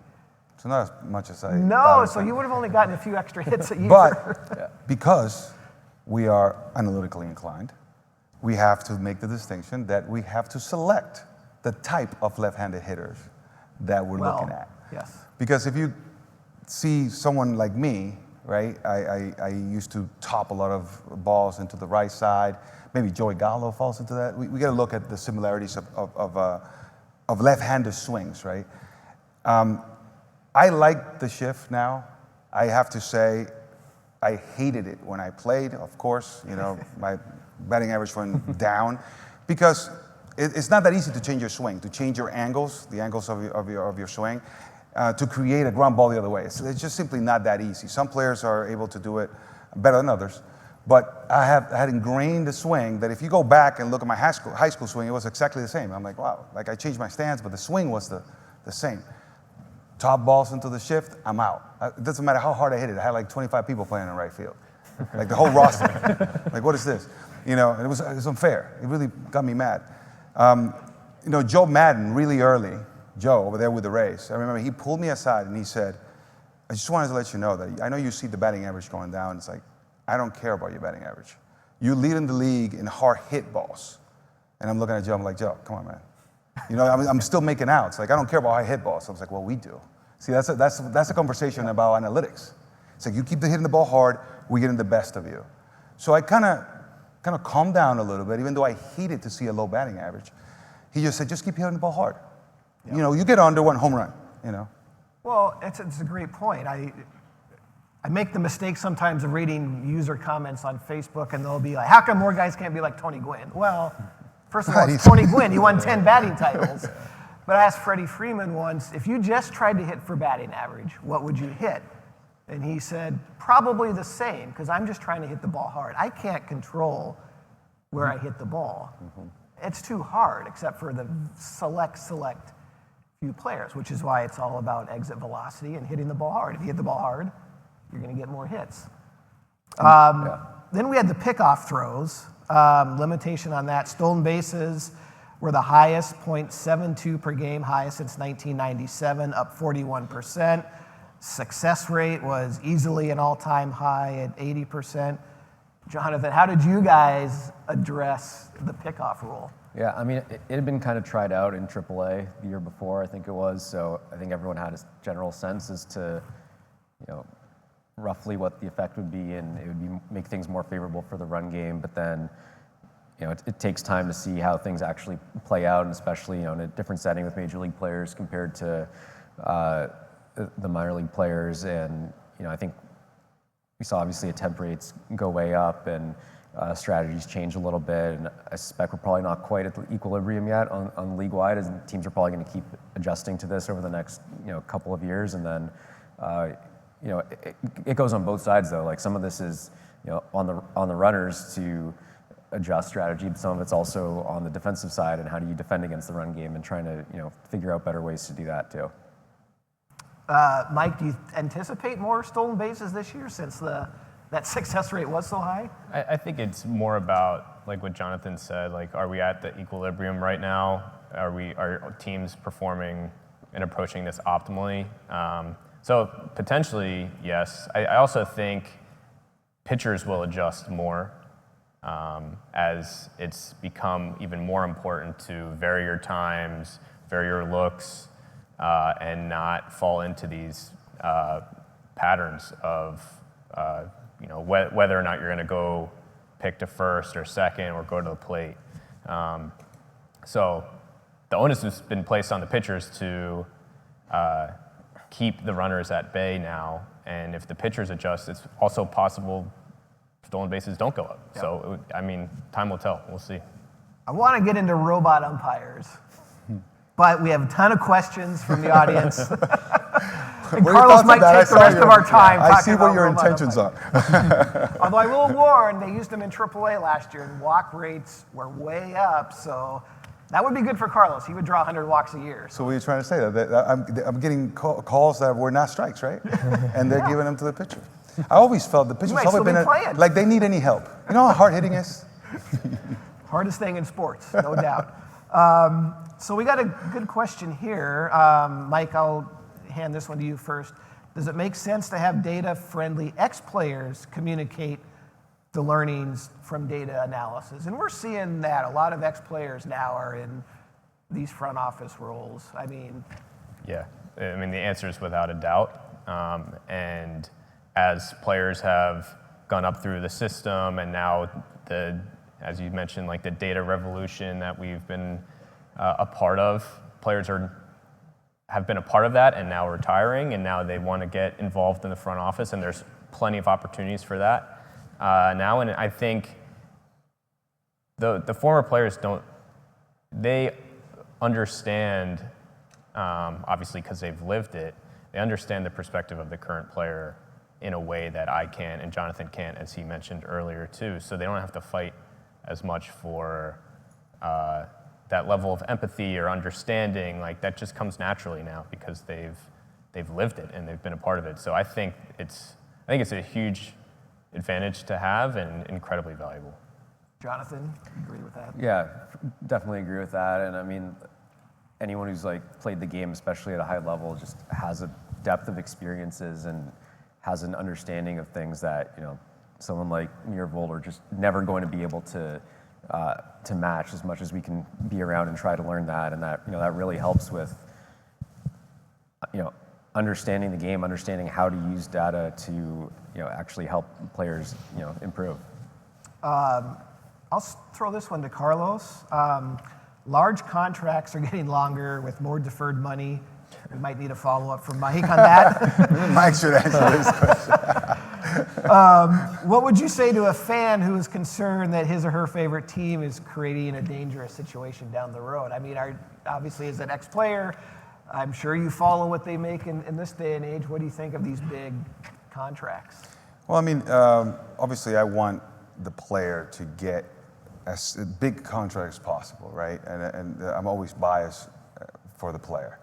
So not as much as I No, thought. so you would have only gotten a few extra hits a year. But because we are analytically inclined, we have to make the distinction that we have to select the type of left-handed hitters that we're looking at. Yes. Because if you see someone like me, right, I used to top a lot of balls into the right side. Maybe Joey Gallo falls into that. We got to look at the similarities of left-handed swings, right? I like the shift now. I have to say, I hated it when I played, of course. My batting average went down because it's not that easy to change your swing, to change your angles, the angles of your swing, to create a ground ball the other way. It's just simply not that easy. Some players are able to do it better than others. But I had ingrained the swing that if you go back and look at my high school swing, it was exactly the same. I'm like, wow, like I changed my stance, but the swing was the same. Top balls into the shift, I'm out. It doesn't matter how hard I hit it. I had like 25 people playing in right field. Like the whole roster. Like, what is this? And it was unfair. It really got me mad. Joe Madden, really early, Joe over there with the Rays, I remember he pulled me aside and he said, I just wanted to let you know that I know you see the batting average going down. It's like, I don't care about your batting average. you're leading the league in hard hit balls. And I'm looking at Joe, I'm like, Joe, come on, man. You know, I'm still making outs. Like, I don't care about high hit balls. I was like, well, we do. See, that's a conversation about analytics. It's like, you keep hitting the ball hard, we're getting the best of you. So I kind of calmed down a little bit, even though I hated to see a low batting average. He just said, just keep hitting the ball hard. You know, you get under one home run, you know. Well, it's a great point. I make the mistake sometimes of reading user comments on Facebook, and they'll be like, how come more guys can't be like Tony Gwynn? Well, first of all, it's Tony Gwynn. He won 10 batting titles. But I asked Freddie Freeman once, if you just tried to hit for batting average, what would you hit? And he said, probably the same, because I'm just trying to hit the ball hard. I can't control where I hit the ball. It's too hard, except for the select few players, which is why it's all about exit velocity and hitting the ball hard. If you hit the ball hard, you're going to get more hits. Then we had the pickoff throws, limitation on that. Stolen bases were the highest, 0.72 per game, highest since 1997, up 41%. Success rate was easily an all-time high at 80%. Jonathan, how did you guys address the pickoff rule? Yeah, I mean, it had been kind of tried out in AAA the year before, I think it was. So I think everyone had a general sense as to, you know, roughly what the effect would be, and it would make things more favorable for the run game. But then, you know, it takes time to see how things actually play out, and especially, you know, in a different setting with major league players compared to the minor league players. And, you know, I think we saw obviously attempt rates go way up, and strategies change a little bit. And I suspect we're probably not quite at the equilibrium yet on league-wide, as teams are probably going to keep adjusting to this over the next, you know, couple of years. And then, you know, it goes on both sides though. Like, some of this is, you know, on the runners to adjust strategy, but some of it's also on the defensive side, and how do you defend against the run game, and trying to, you know, figure out better ways to do that too. Mike, do you anticipate more stolen bases this year since that success rate was so high? I think it's more about, like what Jonathan said, like, are we at the equilibrium right now? Are teams performing and approaching this optimally? So potentially, yes. I also think pitchers will adjust more as it's become even more important to vary your times, vary your looks, and not fall into these patterns of you know, whether or not you're going to go pick to first or second or go to the plate. So the onus has been placed on the pitchers to keep the runners at bay now, and if the pitchers adjust, it's also possible stolen bases don't go up. Yep. So, I mean, time will tell. We'll see. I want to get into robot umpires, but we have a ton of questions from the audience. And Carlos might take the rest of our time talking about I see what your intentions are. Although I will warn, they used them in AAA last year, and walk rates were way up, so that would be good for Carlos. He would draw 100 walks a year. So what are you trying to say? That I'm getting calls that were not strikes, right? And they're giving them to the pitcher. I always felt the pitcher's always been like they need any help. You know how hard hitting is? Hardest thing in sports, no doubt. So we got a good question here. Mike, I'll hand this one to you first. Does it make sense to have data-friendly ex-players communicate the learnings from data analysis? And we're seeing that. A lot of ex-players now are in these front office roles. I mean... Yeah, I mean, the answer is without a doubt. And as players have gone up through the system, and now as you mentioned, like the data revolution that we've been a part of, players have been a part of that and now retiring, and now they want to get involved in the front office, and there's plenty of opportunities for that now. And I think the former players they understand, obviously because they've lived it, they understand the perspective of the current player in a way that I can and Jonathan can't, as he mentioned earlier too. So they don't have to fight as much for that level of empathy or understanding. Like, that just comes naturally now because they've lived it and they've been a part of it. So I think it's a huge advantage to have and incredibly valuable. Jonathan, agree with that? Yeah, definitely agree with that. And I mean, anyone who's like played the game, especially at a high level, just has a depth of experiences and has an understanding of things that, you know, someone like me or Volt are just never going to be able to match as much as we can be around and try to learn that, and that that really helps with understanding the game, understanding how to use data to actually help players improve. I'll throw this one to Carlos. Large contracts are getting longer with more deferred money. We might need a follow-up from Mike on that. Mike should answer this question. What would you say to a fan who is concerned that his or her favorite team is creating a dangerous situation down the road? I mean, obviously as an ex-player, I'm sure you follow what they make in this day and age. What do you think of these big contracts? Well, I mean, obviously I want the player to get as big contract as possible, right? And I'm always biased for the player.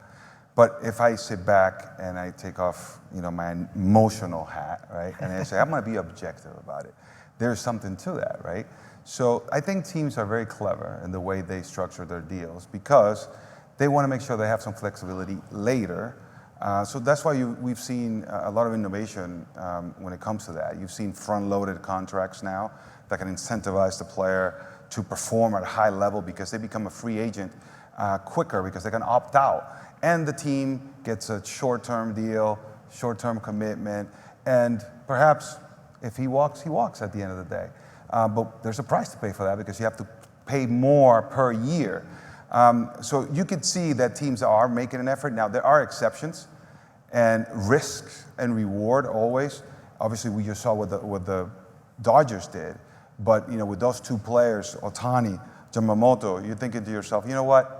But if I sit back and I take off, my emotional hat, right, and I say I'm going to be objective about it, there's something to that, right? So I think teams are very clever in the way they structure their deals because they want to make sure they have some flexibility later. So that's why we've seen a lot of innovation when it comes to that. You've seen front-loaded contracts now that can incentivize the player to perform at a high level because they become a free agent quicker because they can opt out. And the team gets a short-term deal, short-term commitment, and perhaps if he walks at the end of the day. But there's a price to pay for that because you have to pay more per year. So you could see that teams are making an effort. Now, there are exceptions, and risk and reward always. Obviously, we just saw what the Dodgers did. But with those two players, Ohtani, Yamamoto, you're thinking to yourself, you know what?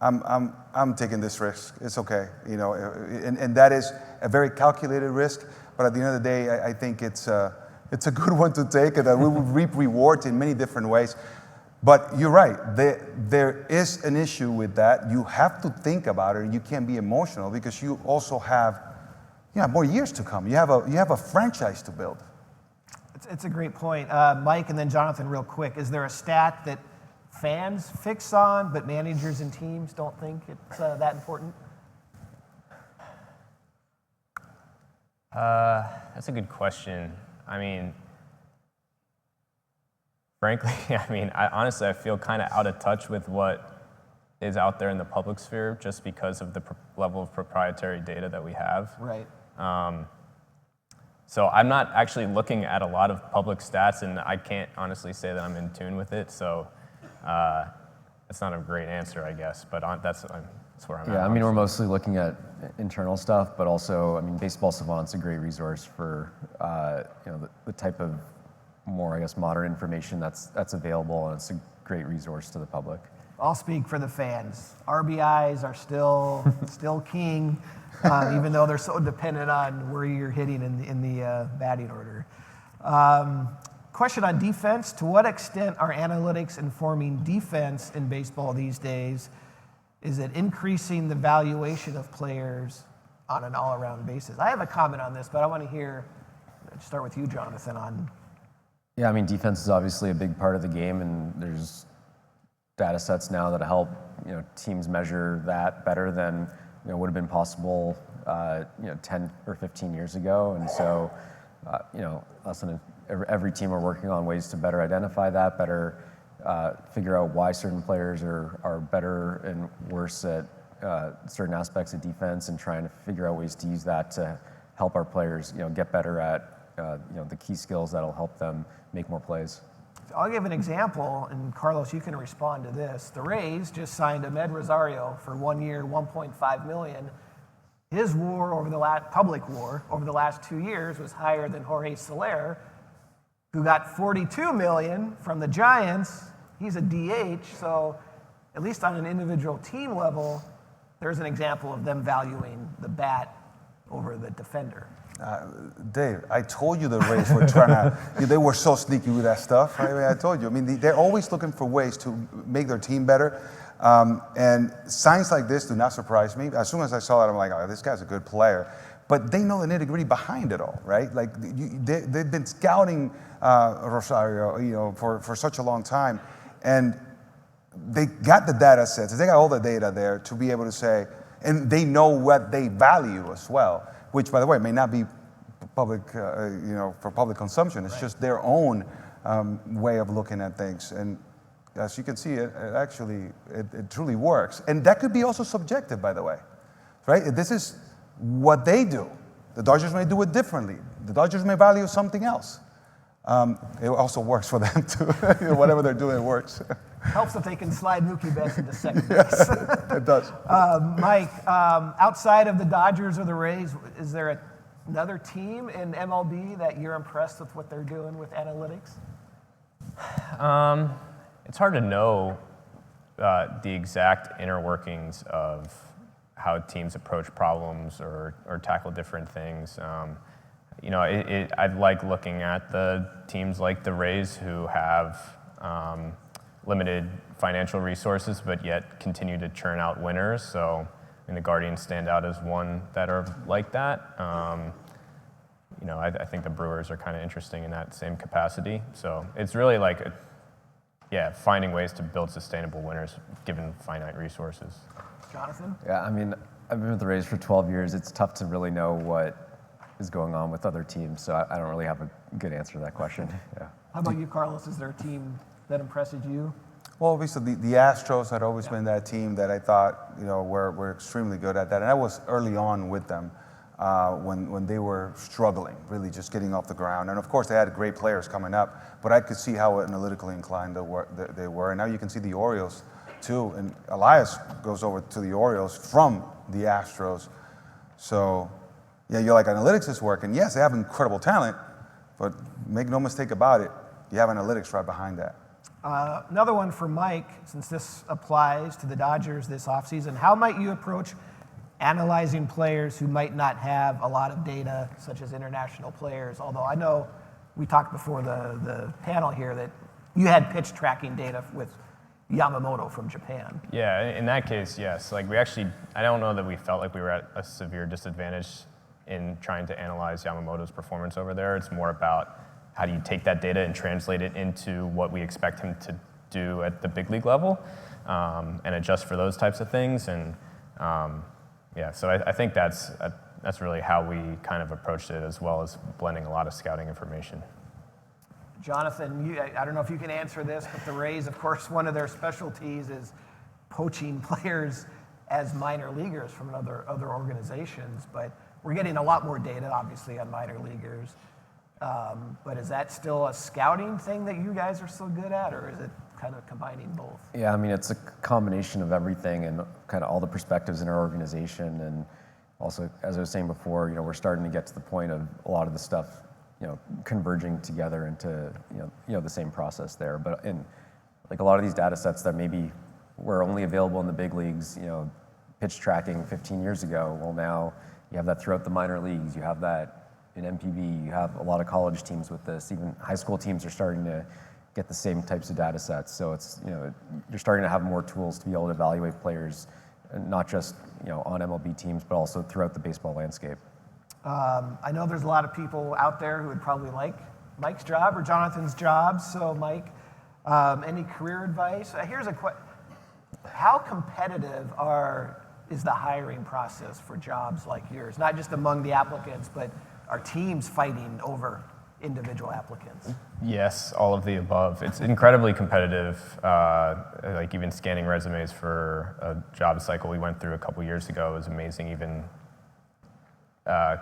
I'm taking this risk. It's okay, and that is a very calculated risk. But at the end of the day, I think it's a good one to take, and that we will reap rewards in many different ways. But you're right. There is an issue with that. You have to think about it. You can't be emotional because you also have more years to come. You have a franchise to build. It's a great point. Mike and then Jonathan, real quick. Is there a stat that fans fix on, but managers and teams don't think it's that important? That's a good question. I mean, frankly, honestly, I feel kind of out of touch with what is out there in the public sphere just because of the level of proprietary data that we have. Right. So I'm not actually looking at a lot of public stats, and I can't honestly say that I'm in tune with it. So it's not a great answer, I guess, but that's where I'm at. Yeah, we're mostly looking at internal stuff, but also, Baseball Savant's a great resource for the type of more, I guess, modern information that's available, and it's a great resource to the public. I'll speak for the fans. RBIs are still king, even though they're so dependent on where you're hitting in the batting order. Question on defense. To what extent are analytics informing defense in baseball these days? Is it increasing the valuation of players on an all-around basis? I have a comment on this, but I want to start with you, Jonathan, on... Yeah, defense is obviously a big part of the game, and there's data sets now that help teams measure that better than would have been possible 10 or 15 years ago. And so every team are working on ways to better identify that, better figure out why certain players are better and worse at certain aspects of defense, and trying to figure out ways to use that to help our players get better at the key skills that'll help them make more plays. I'll give an example, and Carlos, you can respond to this. The Rays just signed Ahmed Rosario for 1 year, $1.5 million. His public WAR over the last 2 years was higher than Jorge Soler, who got $42 million from the Giants. He's a DH, so at least on an individual team level, there's an example of them valuing the bat over the defender. Dave, I told you the Rays were trying to, they were so sneaky with that stuff. I told you. They're always looking for ways to make their team better. And signs like this do not surprise me. As soon as I saw that, I'm like, oh, this guy's a good player. But they know the nitty-gritty behind it all, right? Like, they've been scouting Rosario, for such a long time. And they got the data sets. They got all the data there to be able to say, and they know what they value as well, which, by the way, may not be public, for public consumption. It's just their own way of looking at things. And as you can see, it truly works. And that could be also subjective, by the way, right? This is what they do. The Dodgers may do it differently. The Dodgers may value something else. It also works for them too. Whatever they're doing, it works. Helps if they can slide Mookie Betts into second base. It does. Mike, outside of the Dodgers or the Rays, is there another team in MLB that you're impressed with what they're doing with analytics? It's hard to know the exact inner workings of how teams approach problems or tackle different things. I like looking at the teams like the Rays who have limited financial resources, but yet continue to churn out winners. So, the Guardians stand out as one that are like that. I think the Brewers are kind of interesting in that same capacity. So it's really like, finding ways to build sustainable winners given finite resources. Jonathan? Yeah, I've been with the Rays for 12 years. It's tough to really know what is going on with other teams, so I don't really have a good answer to that question. Yeah. How about you, Carlos? Is there a team that impresses you? Well, obviously the Astros had always been that team that I thought were extremely good at that, and I was early on with them when they were struggling, really just getting off the ground. And of course, they had great players coming up, but I could see how analytically inclined they were. And now you can see the Orioles too, and Elias goes over to the Orioles from the Astros. So, yeah, you're like, analytics is working. Yes, they have incredible talent, but make no mistake about it, you have analytics right behind that. Another one for Mike, since this applies to the Dodgers this offseason. How might you approach analyzing players who might not have a lot of data, such as international players? Although I know we talked before the panel here that you had pitch tracking data with Yamamoto from Japan. Yeah, in that case, yes. I don't know that we felt like we were at a severe disadvantage in trying to analyze Yamamoto's performance over there. It's more about how do you take that data and translate it into what we expect him to do at the big league level, and adjust for those types of things. And so I think that's really how we kind of approached it, as well as blending a lot of scouting information. Jonathan, I don't know if you can answer this, but the Rays, of course, one of their specialties is poaching players as minor leaguers from other organizations. But we're getting a lot more data, obviously, on minor leaguers. But is that still a scouting thing that you guys are so good at, or is it kind of combining both? Yeah, it's a combination of everything and kind of all the perspectives in our organization. And also, as I was saying before, we're starting to get to the point of a lot of the stuff, converging together into, the same process there. But in like a lot of these data sets that maybe were only available in the big leagues, pitch tracking 15 years ago, well, now you have that throughout the minor leagues. You have that in MPB, you have a lot of college teams with this. Even high school teams are starting to get the same types of data sets. So it's, you're starting to have more tools to be able to evaluate players, not just, on MLB teams, but also throughout the baseball landscape. I know there's a lot of people out there who would probably like Mike's job or Jonathan's job. So Mike, any career advice? Here's a question. How competitive is the hiring process for jobs like yours? Not just among the applicants, but are teams fighting over individual applicants? Yes, all of the above. It's incredibly competitive. Even scanning resumes for a job cycle we went through a couple years ago was amazing. Even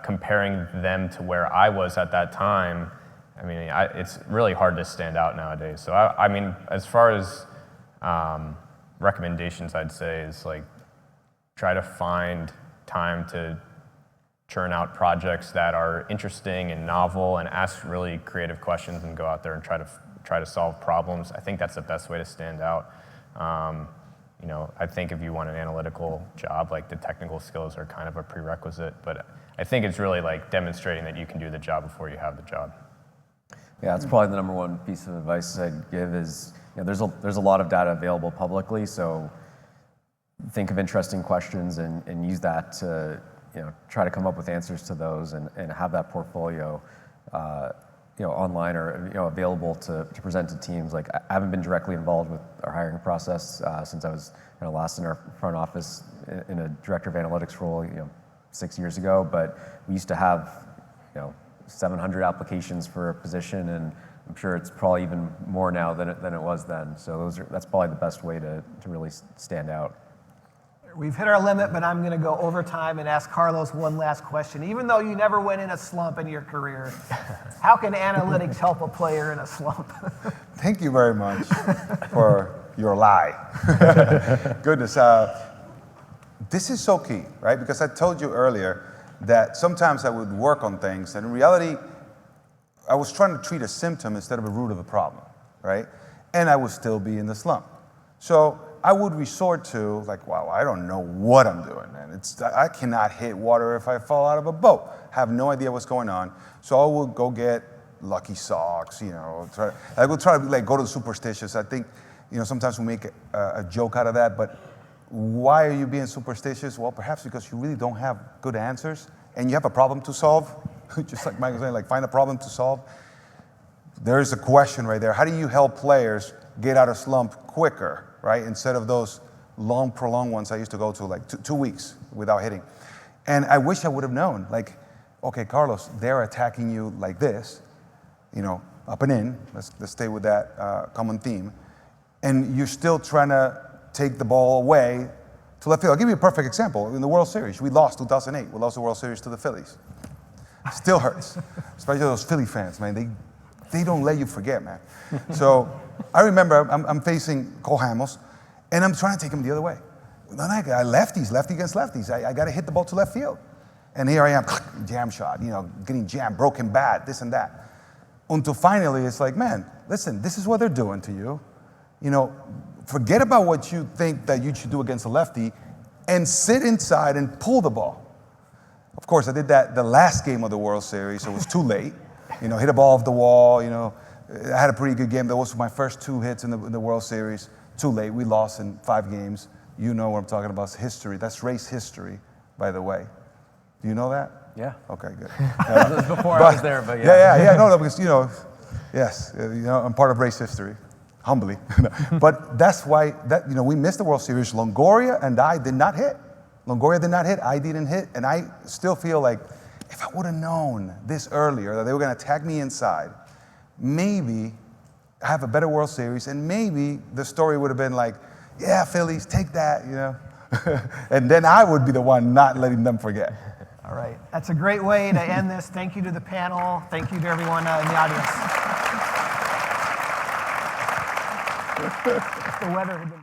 comparing them to where I was at that time, it's really hard to stand out nowadays. So as far as recommendations, I'd say is try to find time to churn out projects that are interesting and novel, and ask really creative questions, and go out there and try to solve problems. I think that's the best way to stand out. I think if you want an analytical job, the technical skills are kind of a prerequisite, but I think it's really demonstrating that you can do the job before you have the job. Yeah, that's probably the number one piece of advice I'd give is, there's a lot of data available publicly, so think of interesting questions and use that to try to come up with answers to those, and have that portfolio, online or available to present to teams. I haven't been directly involved with our hiring process since I was last in our front office in a director of analytics role, 6 years ago. But we used to have, 700 applications for a position, and I'm sure it's probably even more now than it was then. So that's probably the best way to really stand out. We've hit our limit, but I'm going to go overtime and ask Carlos one last question. Even though you never went in a slump in your career, how can analytics help a player in a slump? Thank you very much for your lie. Goodness, this is so key, right? Because I told you earlier that sometimes I would work on things, and in reality, I was trying to treat a symptom instead of a root of the problem, right? And I would still be in the slump. So I would resort to, like, wow, I don't know what I'm doing, man. I cannot hit water if I fall out of a boat. Have no idea what's going on. So I would go get lucky socks, you know. I would try to like go to the superstitious. I think, you know, sometimes we make a joke out of that, but why are you being superstitious? Well, perhaps because you really don't have good answers and you have a problem to solve. Just like Mike was saying, like find a problem to solve. There is a question right there. How do you help players get out of slump quicker, right? Instead of those long, prolonged ones I used to go to, like 2 weeks without hitting. And I wish I would have known, like, okay, Carlos, they're attacking you like this, you know, up and in. Let's stay with that common theme. And you're still trying to take the ball away to left field. I'll give you a perfect example. In the World Series, we lost 2008. We lost the World Series to the Phillies. Still hurts, especially those Philly fans, man. They don't let you forget, man. So I remember I'm facing Cole Hamels, and I'm trying to take him the other way. Then I got lefty against lefties. I got to hit the ball to left field. And here I am, jam shot, you know, getting jammed, broken bat, this and that. Until finally it's like, man, listen, this is what they're doing to you. You know, forget about what you think that you should do against a lefty and sit inside and pull the ball. Of course, I did that the last game of the World Series, so it was too late. You know, hit a ball off the wall, you know. I had a pretty good game. That was my first 2 hits in the World Series. Too late. We lost in 5 games. You know what I'm talking about. It's history. That's race history, by the way. Do you know that? Yeah. Okay, good. It was before I was there, but yeah. Yeah. No, because, you know, yes, you know, I'm part of race history, humbly. But that's why, you know, we missed the World Series. Longoria and I did not hit. Longoria did not hit. I didn't hit. And I still feel like if I would have known this earlier, that they were going to attack me inside, maybe I have a better World Series, and maybe the story would have been like, yeah, Phillies, take that, you know. And then I would be the one not letting them forget. All right. That's a great way to end this. Thank you to the panel. Thank you to everyone in the audience. The weather had been